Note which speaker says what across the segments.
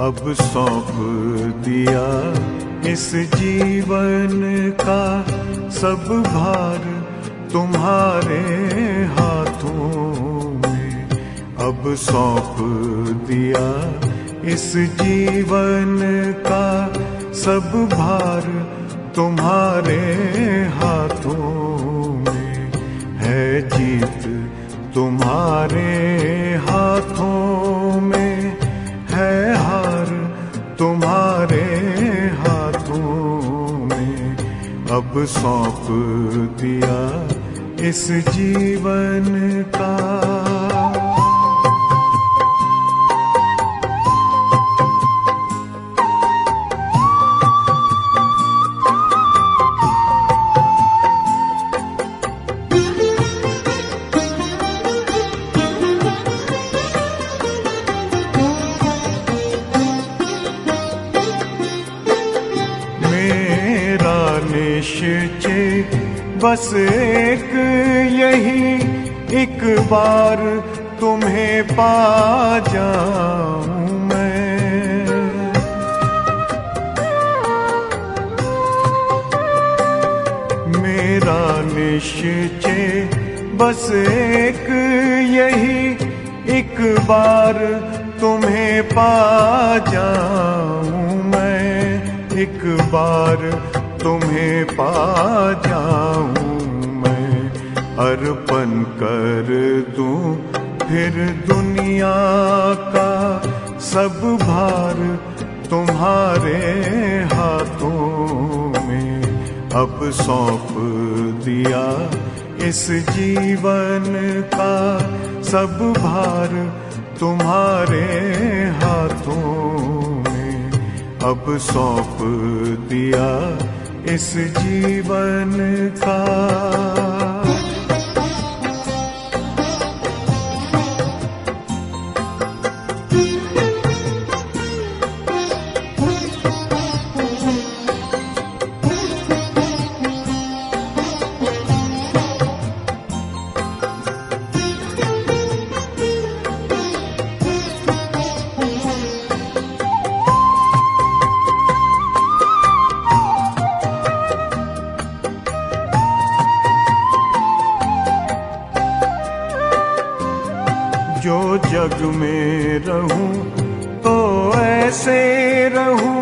Speaker 1: अब सौंप दिया इस जीवन का सब भार तुम्हारे हाथों में। अब सौंप दिया इस जीवन का सब भार तुम्हारे हाथों में। है जीत तुम्हारे हाथों में, है हार तुम्हारे हाथों में। अब सौंप दिया इस जीवन का। निश्चय बस एक यही, एक बार तुम्हें पा जाऊं मैं। मेरा निश्चय बस एक यही, एक बार तुम्हें पा जाऊं मैं। एक बार तुम्हें पा जाऊं मैं। अर्पण कर दूं फिर दुनिया का सब भार तुम्हारे हाथों में। अब सौंप दिया इस जीवन का सब भार तुम्हारे हाथों में। अब सौंप दिया इस जीवन का। जो जग में रहूं तो ऐसे रहूं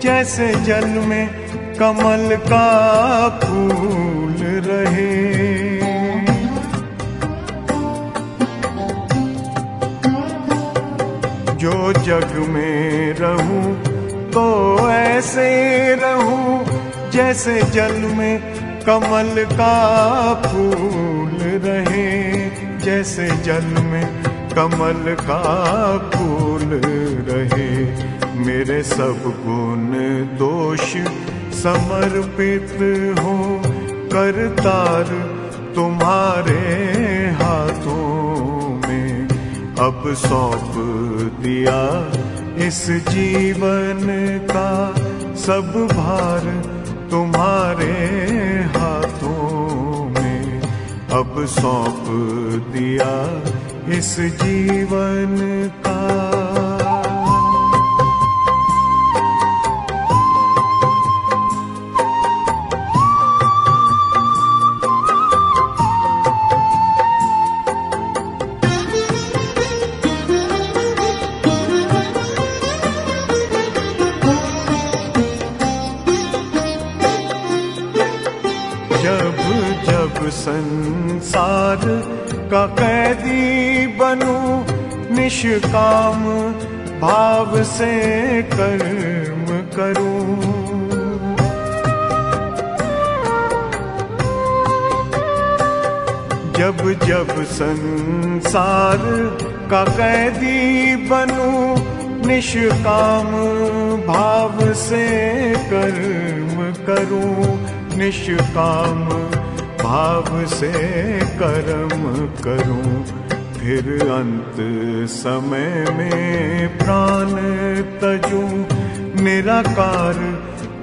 Speaker 1: जैसे जल में कमल का फूल रहे। जो जग में रहूं तो ऐसे रहूं जैसे जल में कमल का फूल रहे। जैसे जल में कमल का फूल रहे। मेरे सब गुण दोष समर्पित हो करतार तुम्हारे हाथों में। अब सौंप दिया इस जीवन का सब भार तुम्हारे हाथों में। अब सौंप दिया इस जीवन का। जब जब संसार का कैदी बनूं, निष्काम भाव से कर्म करूं। जब जब संसार का कैदी बनूं, निष्काम भाव से कर्म करूं। निष्काम भाव से कर्म करूं। फिर अंत समय में प्राण तजूं, निराकार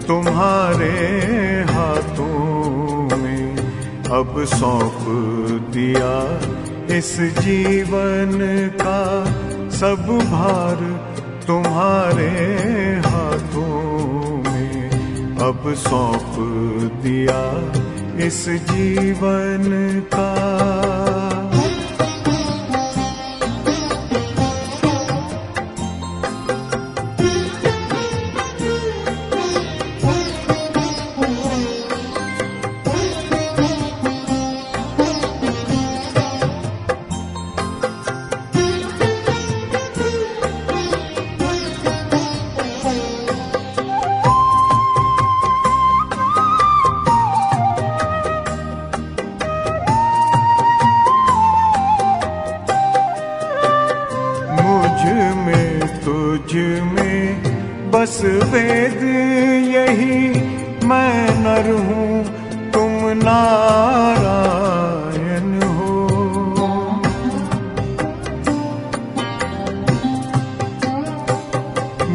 Speaker 1: तुम्हारे हाथों में। अब सौंप दिया इस जीवन का सब भार तुम्हारे हाथों में अब सौंप दिया इस जीवन का। तुझ में बस वेद यही, मैं नर हूँ तुम नारायण हो।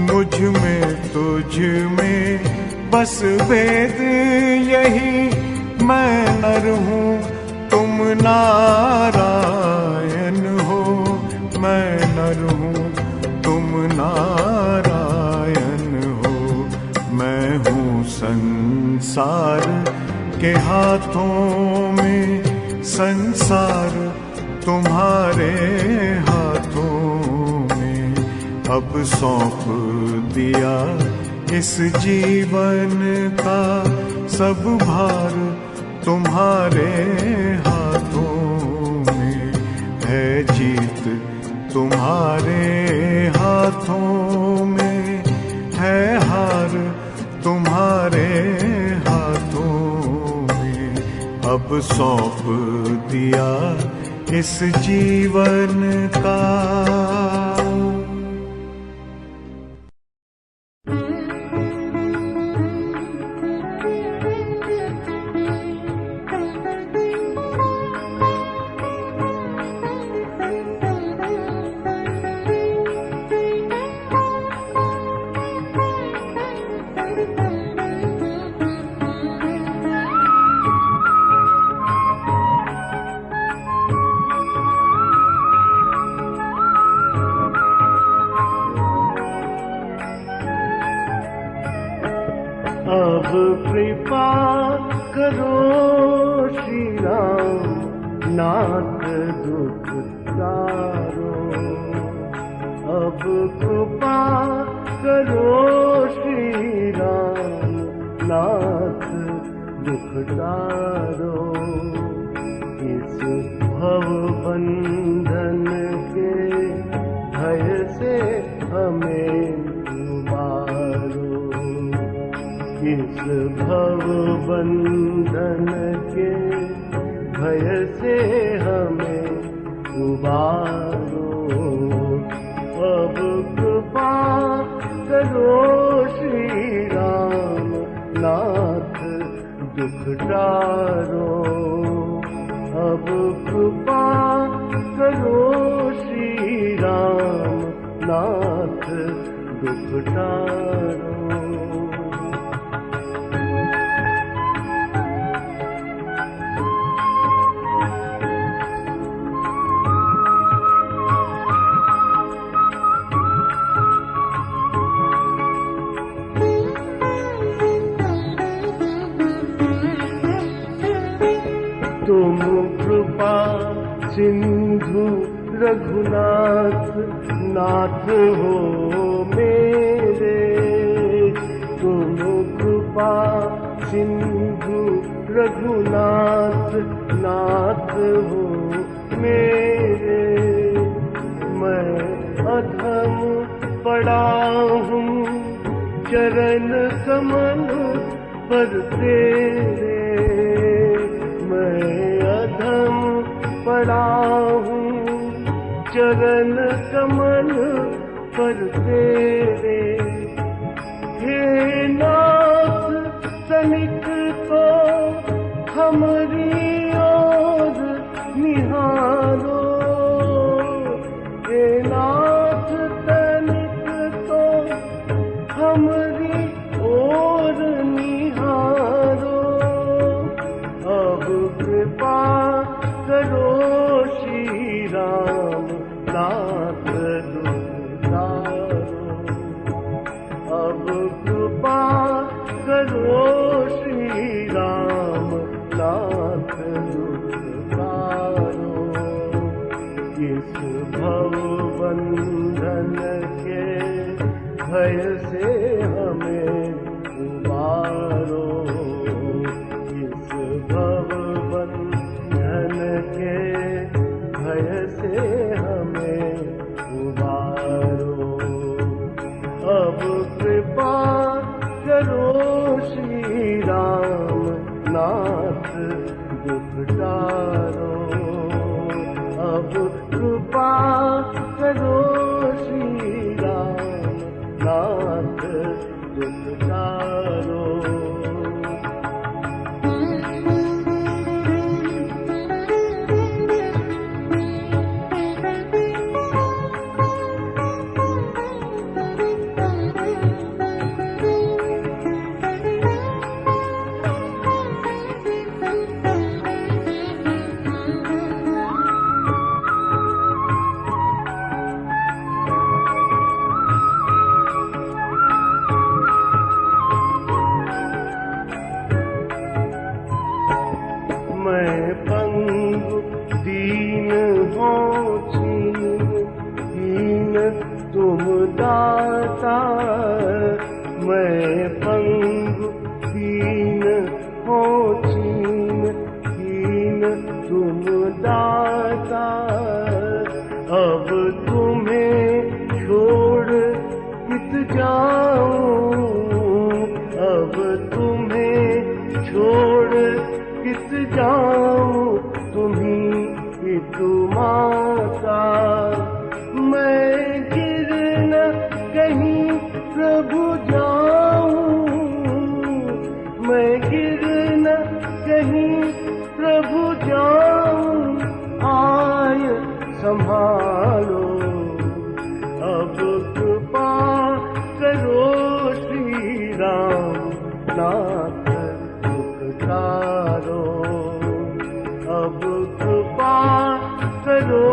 Speaker 1: मुझ में तुझ में बस वेद यही, मैं नर हूँ तुम नारायण हो। मैं नर हूँ तुम नारायण हो। मैं हूँ संसार के हाथों में, संसार तुम्हारे हाथों में अब सौंप दिया इस जीवन का। सब भार तुम्हारे हाथों में है, जीत तुम्हारे हाथों में है, हार तुम्हारे हाथों में अब सौंप दिया इस जीवन का।
Speaker 2: अब कृपा करो श्री राम, नाथ दुख तारो। अब कृपा करो श्री राम, नाथ दुख तारो। इस भव बंधन के भय से हमें उबारो। इस भव बंधन के भय से हमें उबारो। अब कृपा करो श्री राम, नाथ दुख टारो। अब कृपा करो श्री राम, नाथ दुख टारो। तुम कृपा सिंधु रघुनाथ, नाथ हो मेरे। तुम कृपा सिंधु रघुनाथ, नाथ हो मेरे। मैं अधम पड़ा हूँ चरण कमल पर तेरे। मैं अधम पड़ा हूँ चरण कमल पर तेरे। हे नाथ तनिक को हमारी ओर निहारो। हे नाथ तनिक को हमारी ओर निहारो। अब कृपा करो श्री राम, नाथ दुख तारो। भव बंधन के भय से हमें उबारो, इस भव बंधन के भय से हमें उबारो। अब कृपा करो श्री राम नाथ दुख टारो, अब कृपा करो श्री राम नाथ दुख टारो। मैं पंगु दीन हो हीन तुम दाता, मैं पंगु दीन हो हीन तुम दाता। अब तुम्हें छोड़ कित जाऊं, अब तुम्हें छोड़ किस जाऊं, तुम्ही पितु माता। मैं गिर न कहीं प्रभु जाऊं, मैं गिर न कहीं प्रभु जाऊं, आय संभालो। अब कृपा करो श्री राम नाथ दुख टारो, अब कृपा करो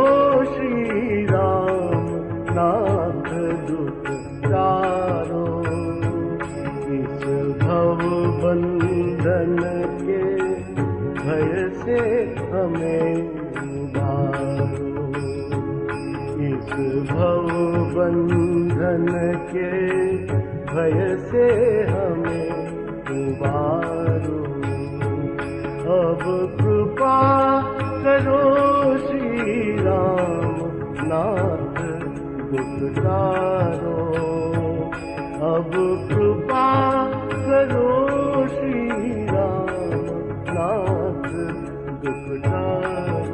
Speaker 2: श्री राम नाथ दुख टारो। इस भव बंधन के भय से हमें उबारो, इस भव बंधन के भय से हमें उबारो। अब कृपा करो श्री राम नाथ दुख टारो, अब कृपा करो श्री राम नाथ दुख टारो।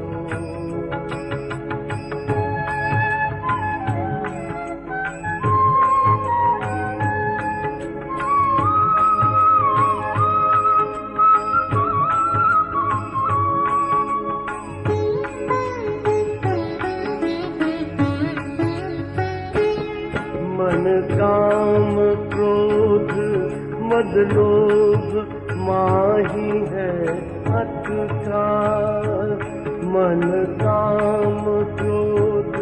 Speaker 2: मन काम क्रोध मद लोभ माही है अटका, मन काम क्रोध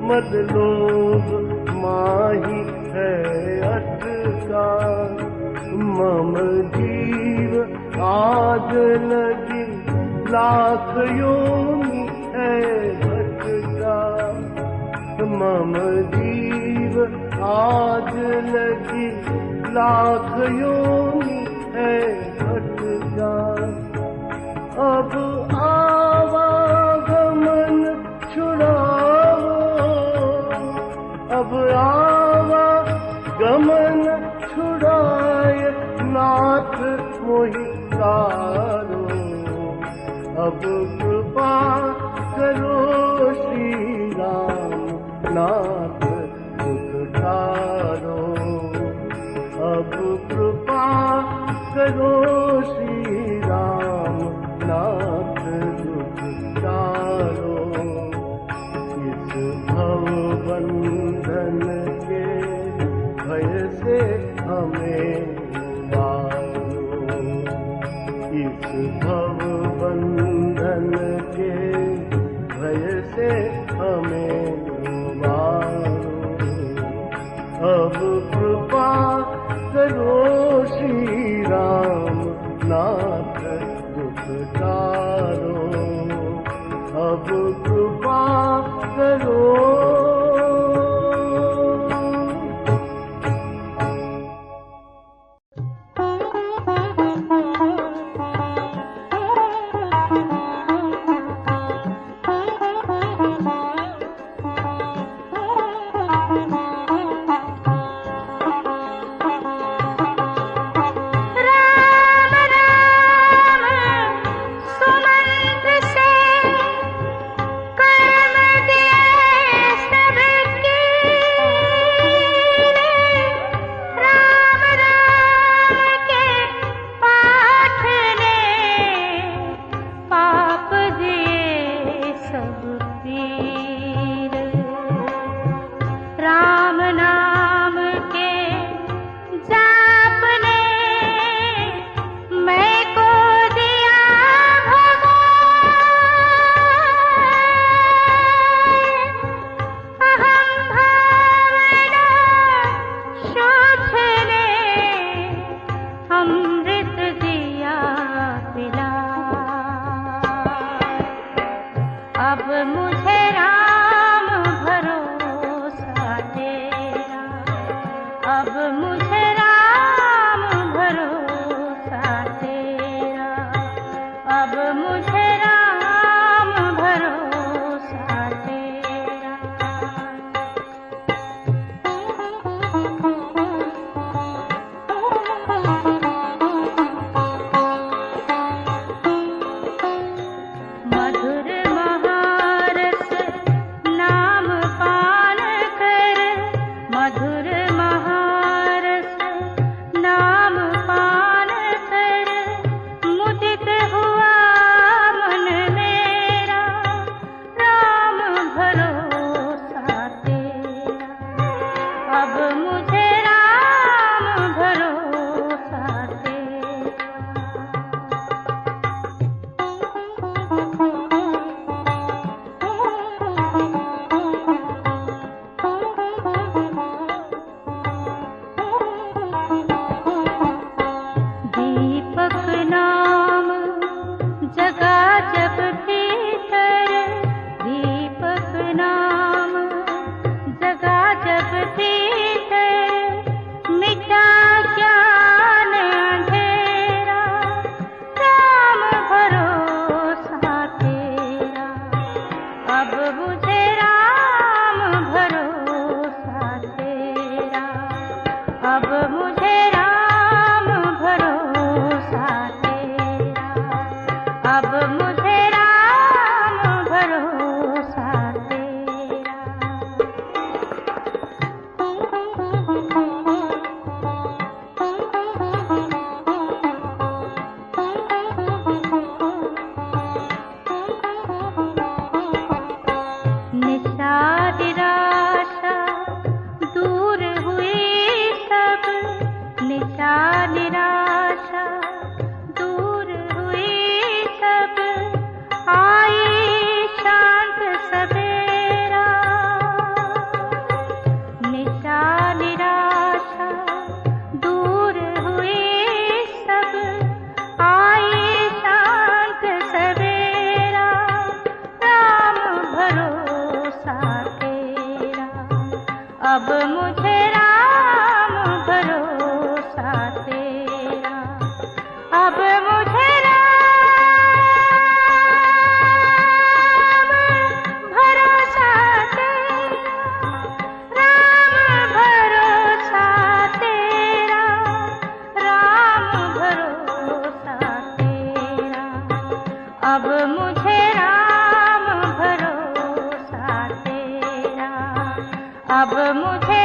Speaker 2: मद लोभ माही है अटका। मम जीव आज लगी लाख योनि है भटका, मम जीव आज लगी लाख योनि है भटका। अब आवागमन छुड़ाओ, अब आवागमन छुड़ाए नाथ मोहि तारो। अब कृपा करो श्री राम नाथ दुख टारो, अब कृपा करो श्री राम नाथ दुख टारो। इस भव बंधन के भय से हमें उबारो, इस भव बंधन के भय से हमें उबारो। अब कृपा करो श्री राम नाथ दुख टारो, अब कृपा करो
Speaker 3: राम नाम के जाप ने मैं को दिया भगवान। अहम भावना शोच ने अमृत दिया पिला। अब मुझे राम भरोसा तेरा, अब मुझे राम भरोसा तेरा, अब मुझे राम भरोसा तेरा। मधुर महारस नाम पान कर, मधुर महारस नाम पान कर, मुदित हुआ मन मेरा, राम भरोसा तेरा। अब मुझे राम भरोसा तेरा। दीपक नाम जगा जब भीतर, दीपक नाम जगा जब भीतर, मिटा ज्ञान अंधेरा, राम भरोसा तेरा। अब मुझे राम भरोसा तेरा, अब मुझे राम भरोसा तेरा, अब मुझे राम भरोसा तेरा। निशा निराशा दूर हुई सब, निशा निराशा दूर हुई सब, आई शांत सवेरा। निशा निराशा दूर हुई सब, आई शांत सवेरा, राम भरोसा तेरा। अब मुझे राम भरोसा तेरा, अब मुझे राम भरोसा तेरा, राम भरोसा तेरा, राम भरोसा तेरा। अब मुझे राम भरोसा तेरा, अब मुझे